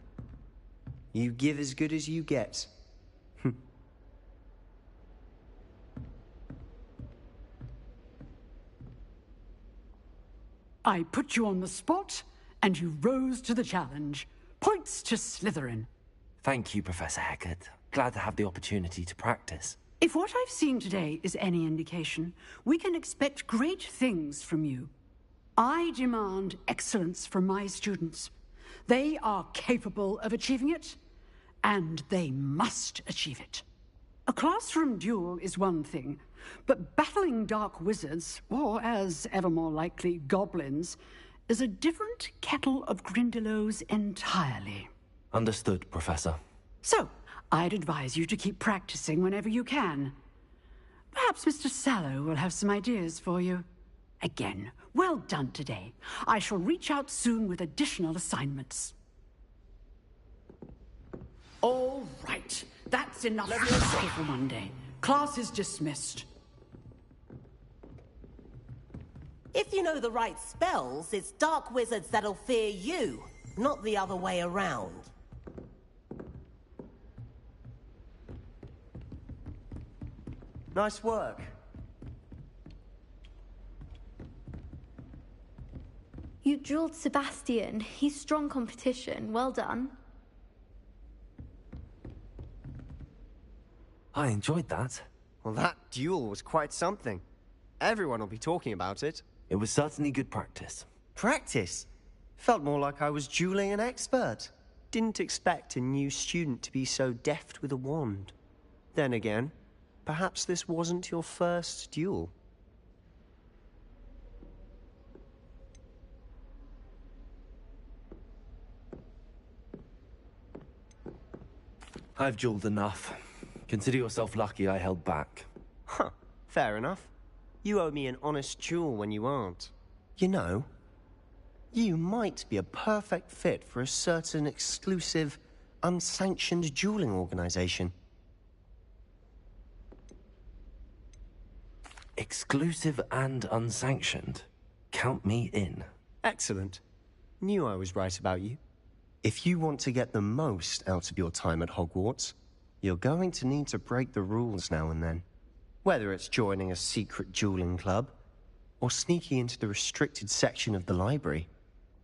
You give as good as you get. I put you on the spot, and you rose to the challenge. Points to Slytherin. Thank you, Professor Hecat. Glad to have the opportunity to practice. If what I've seen today is any indication, we can expect great things from you. I demand excellence from my students. They are capable of achieving it, and they must achieve it. A classroom duel is one thing, but battling dark wizards, or as ever more likely, goblins, is a different kettle of Grindylows entirely. Understood, Professor. So, I'd advise you to keep practicing whenever you can. Perhaps Mr. Sallow will have some ideas for you. Again, well done today. I shall reach out soon with additional assignments. All right. That's enough for Monday. Class is dismissed. If you know the right spells, it's dark wizards that'll fear you, not the other way around. Nice work. You drilled Sebastian. He's strong competition. Well done. I enjoyed that. Well, that duel was quite something. Everyone will be talking about it. It was certainly good practice. Practice? Felt more like I was dueling an expert. Didn't expect a new student to be so deft with a wand. Then again, perhaps this wasn't your first duel. I've dueled enough. Consider yourself lucky I held back. Huh, fair enough. You owe me an honest duel when you aren't. You know, you might be a perfect fit for a certain exclusive, unsanctioned dueling organization. Exclusive and unsanctioned? Count me in. Excellent. Knew I was right about you. If you want to get the most out of your time at Hogwarts, you're going to need to break the rules now and then. Whether it's joining a secret dueling club, or sneaking into the restricted section of the library,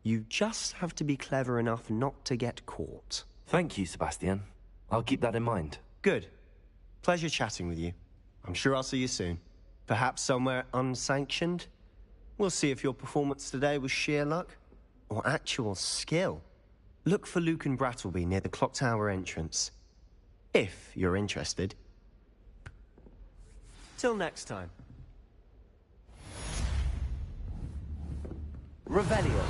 you just have to be clever enough not to get caught. Thank you, Sebastian. I'll keep that in mind. Good. Pleasure chatting with you. I'm sure I'll see you soon. Perhaps somewhere unsanctioned? We'll see if your performance today was sheer luck, or actual skill. Look for Luke and Brattleby near the clock tower entrance. If you're interested. Till next time. Revelio.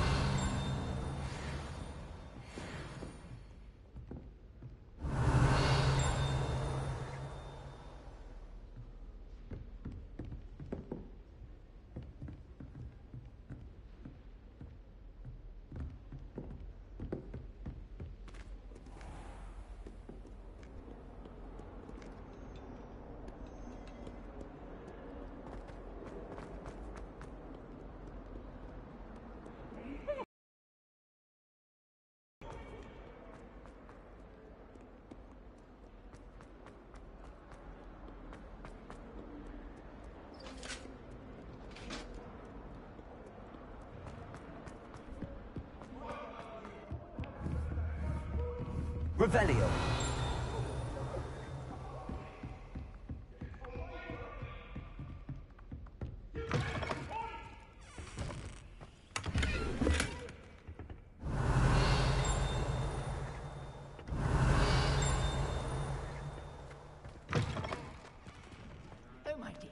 Revelio. Oh, my dear.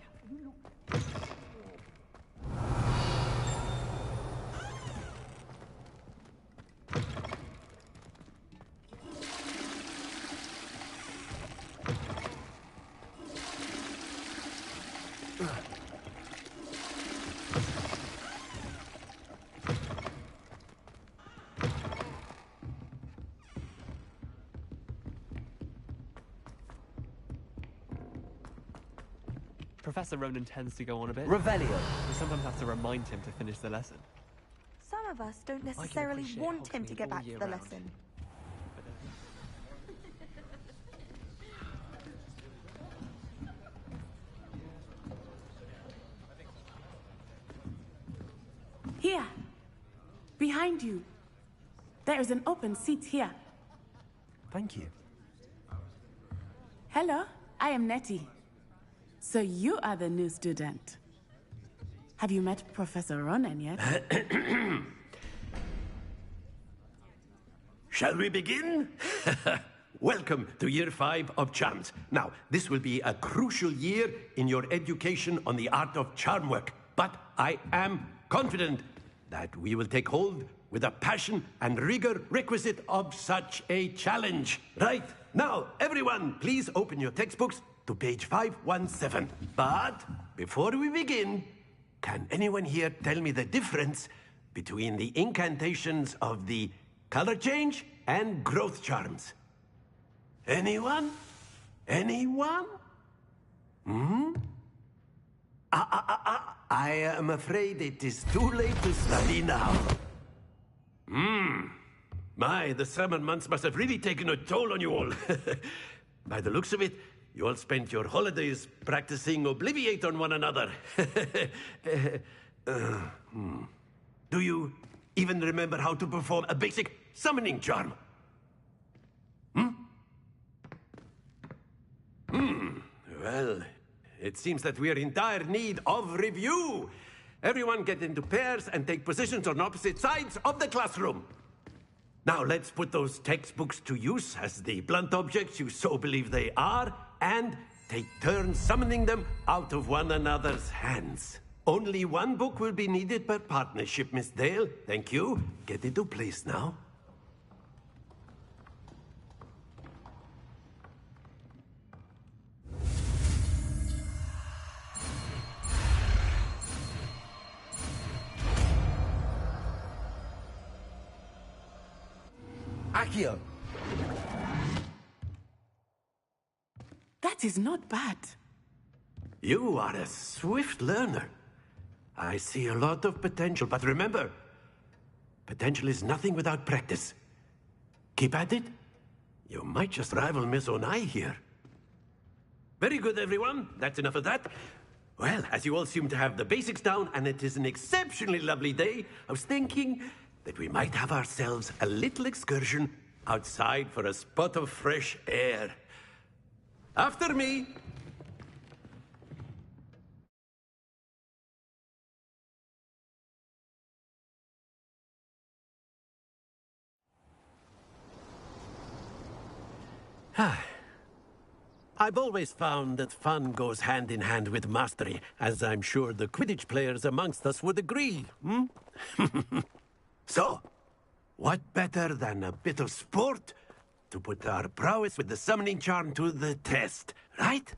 Professor Ronan tends to go on a bit. Revelio. We sometimes have to remind him to finish the lesson. Some of us don't necessarily want him to get back to the lesson. Here, behind you. There is an open seat here. Thank you. Hello, I am Nettie. So you are the new student. Have you met Professor Ronan yet? Shall we begin? Welcome to Year 5 of Charms. Now, this will be a crucial year in your education on the art of charm work. But I am confident that we will take hold with the passion and rigor requisite of such a challenge. Right, now, everyone, please open your textbooks to page 517. But before we begin, can anyone here tell me the difference between the incantations of the color change and growth charms? Anyone? Anyone? Hmm? I am afraid it is too late to study now. My, the summer months must have really taken a toll on you all. By the looks of it, you all spent your holidays practicing Obliviate on one another. Do you even remember how to perform a basic summoning charm? Well, it seems that we are in dire need of review. Everyone get into pairs and take positions on opposite sides of the classroom. Now let's put those textbooks to use as the blunt objects you so believe they are, and take turns summoning them out of one another's hands. Only one book will be needed per partnership, Miss Dale. Thank you. Get into place now. Accio! That is not bad. You are a swift learner. I see a lot of potential, but remember, potential is nothing without practice. Keep at it. You might just rival Miss Onai here. Very good, everyone. That's enough of that. Well, as you all seem to have the basics down, and it is an exceptionally lovely day, I was thinking that we might have ourselves a little excursion outside for a spot of fresh air. After me. I've always found that fun goes hand in hand with mastery, as I'm sure the Quidditch players amongst us would agree. So, what better than a bit of sport to put our prowess with the summoning charm to the test, right?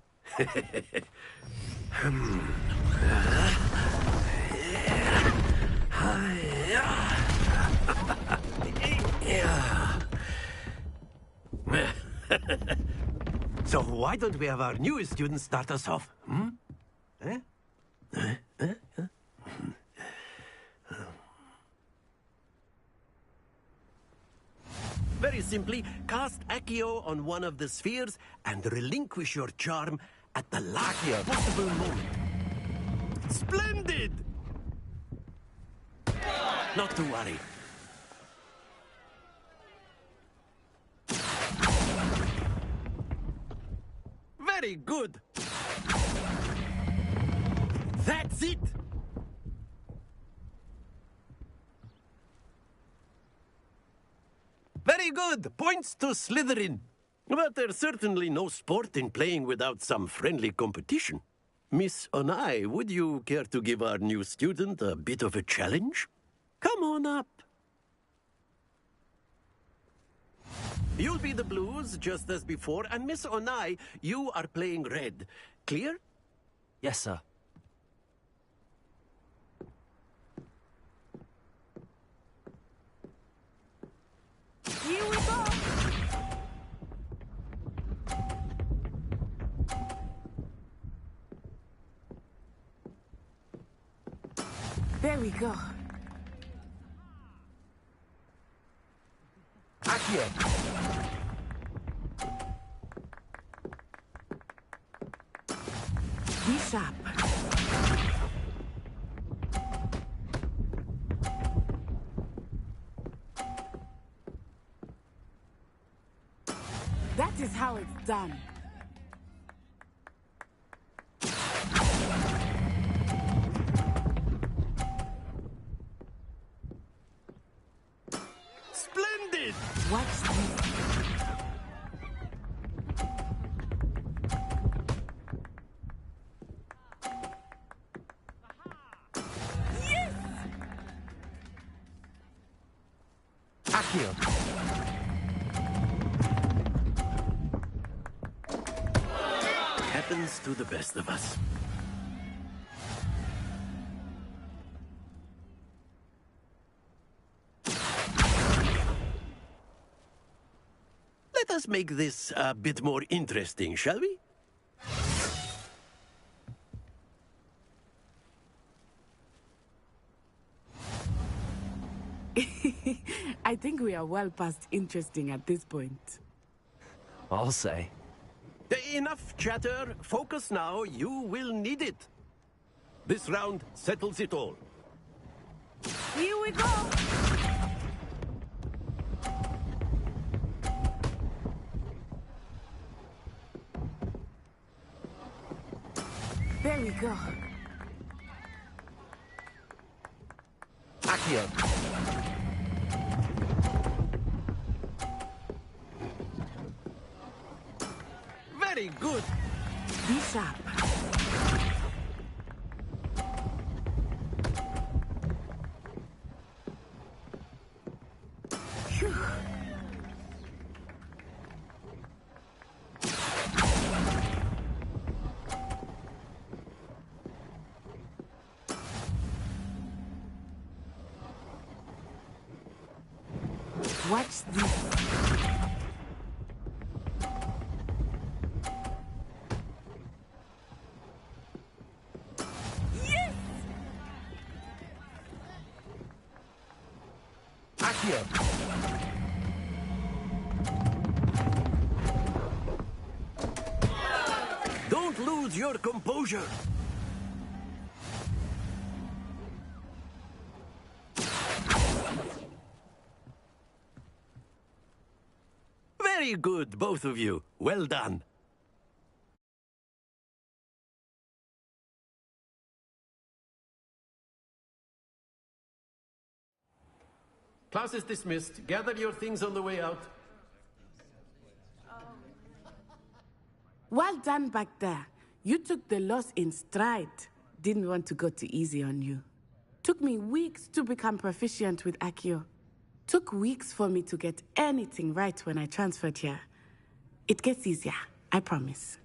So why don't we have our newest student start us off? Very simply, cast Accio on one of the spheres and relinquish your charm at the last possible moment. Splendid! Not to worry. Very good. That's it. Very good. Points to Slytherin. But there's certainly no sport in playing without some friendly competition. Miss Onai, would you care to give our new student a bit of a challenge? Come on up. You'll be the blues, just as before, and Miss Onai, you are playing red. Clear? Yes, sir. Here we go! There we go. Accio! Be sharp. That is how it's done. Splendid! Watch this. happens to the best of us. Let us make this a bit more interesting, shall we? I think we are well past interesting at this point. I'll say. Enough chatter. Focus now. You will need it. This round settles it all. Here we go! There we go. Accio. Very good. Be sharp. Phew. Watch this. Yes! Accio. Don't lose your composure. Very good, both of you. Well done. Class is dismissed. Gather your things on the way out. Well done back there. You took the loss in stride. Didn't want to go too easy on you. Took me weeks to become proficient with Accio. Took weeks for me to get anything right when I transferred here. It gets easier, I promise.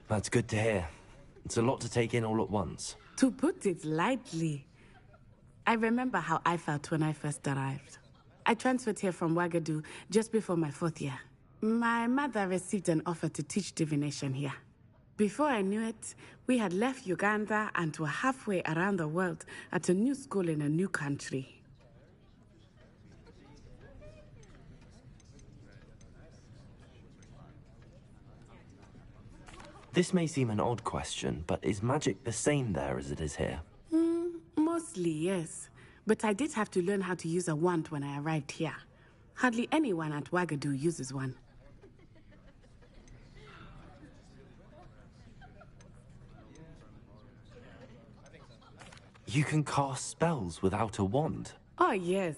That's good to hear. It's a lot to take in all at once. To put it lightly, I remember how I felt when I first arrived. I transferred here from Ouagadougou just before my 4th year. My mother received an offer to teach divination here. Before I knew it, we had left Uganda and were halfway around the world at a new school in a new country. This may seem an odd question, but is magic the same there as it is here? Mostly, yes. But I did have to learn how to use a wand when I arrived here. Hardly anyone at Ouagadougou uses one. You can cast spells without a wand? Oh, yes.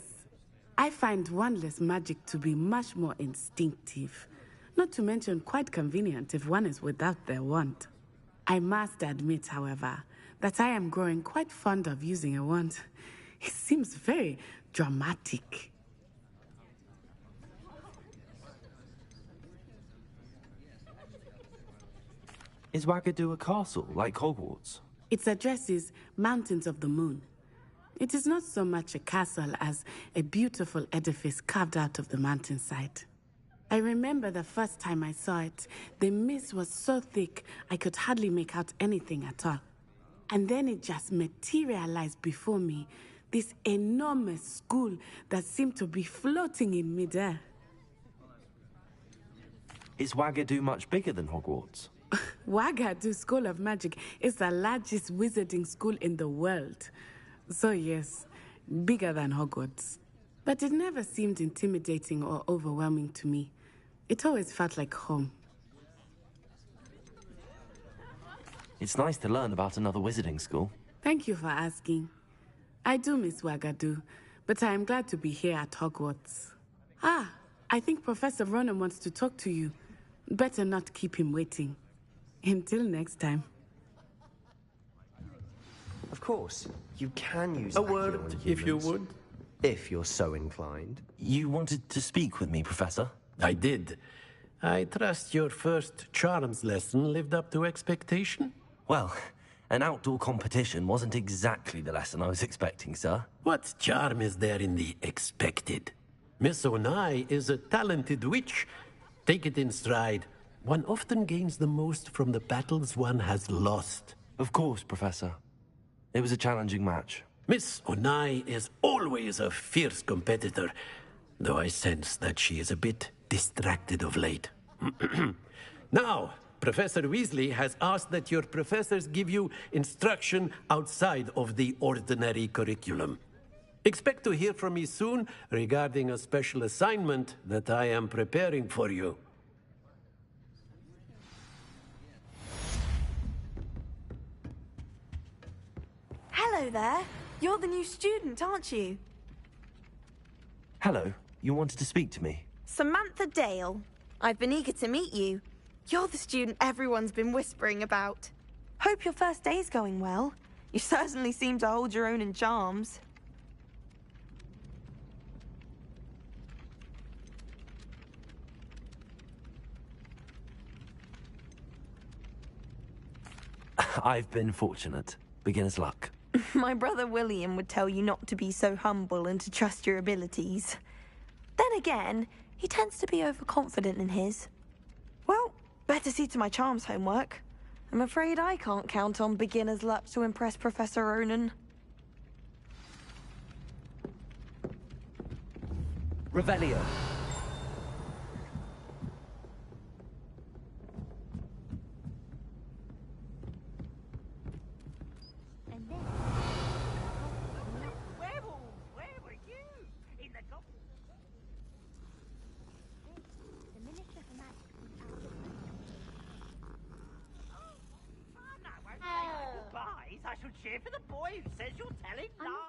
I find wandless magic to be much more instinctive. Not to mention quite convenient if one is without their wand. I must admit, however, that I am growing quite fond of using a wand. It seems very dramatic. Is Ouagadougou a castle, like Hogwarts? Its address is Mountains of the Moon. It is not so much a castle as a beautiful edifice carved out of the mountainside. I remember the first time I saw it, the mist was so thick I could hardly make out anything at all. And then it just materialized before me, this enormous school that seemed to be floating in midair. Is Ouagadougou much bigger than Hogwarts? Ouagadougou School of Magic is the largest wizarding school in the world. So yes, bigger than Hogwarts. But it never seemed intimidating or overwhelming to me. It always felt like home. It's nice to learn about another wizarding school. Thank you for asking. I do miss Ouagadougou, but I am glad to be here at Hogwarts. Ah, I think Professor Ronan wants to talk to you. Better not keep him waiting. Until next time. Of course, you can use A word, if you would. if you're so inclined. You wanted to speak with me, Professor? I did. I trust your first charms lesson lived up to expectation? Well, an outdoor competition wasn't exactly the lesson I was expecting, sir. What charm is there in the expected? Miss Onai is a talented witch. Take it in stride. One often gains the most from the battles one has lost. Of course, Professor. It was a challenging match. Miss Onai is always a fierce competitor, though I sense that she is a bit distracted of late. Now, Professor Weasley has asked that your professors give you instruction outside of the ordinary curriculum. Expect to hear from me soon regarding a special assignment that I am preparing for you. Hello there. You're the new student, aren't you? Hello. You wanted to speak to me? Samantha Dale. I've been eager to meet you. You're the student everyone's been whispering about. Hope your first day's going well. You certainly seem to hold your own in charms. I've been fortunate. Beginner's luck. My brother William would tell you not to be so humble and to trust your abilities. Then again, he tends to be overconfident in his. Well, better see to my charms homework. I'm afraid I can't count on beginner's luck to impress Professor Ronan. Revelio. I shall cheer for the boy who says you're telling lies.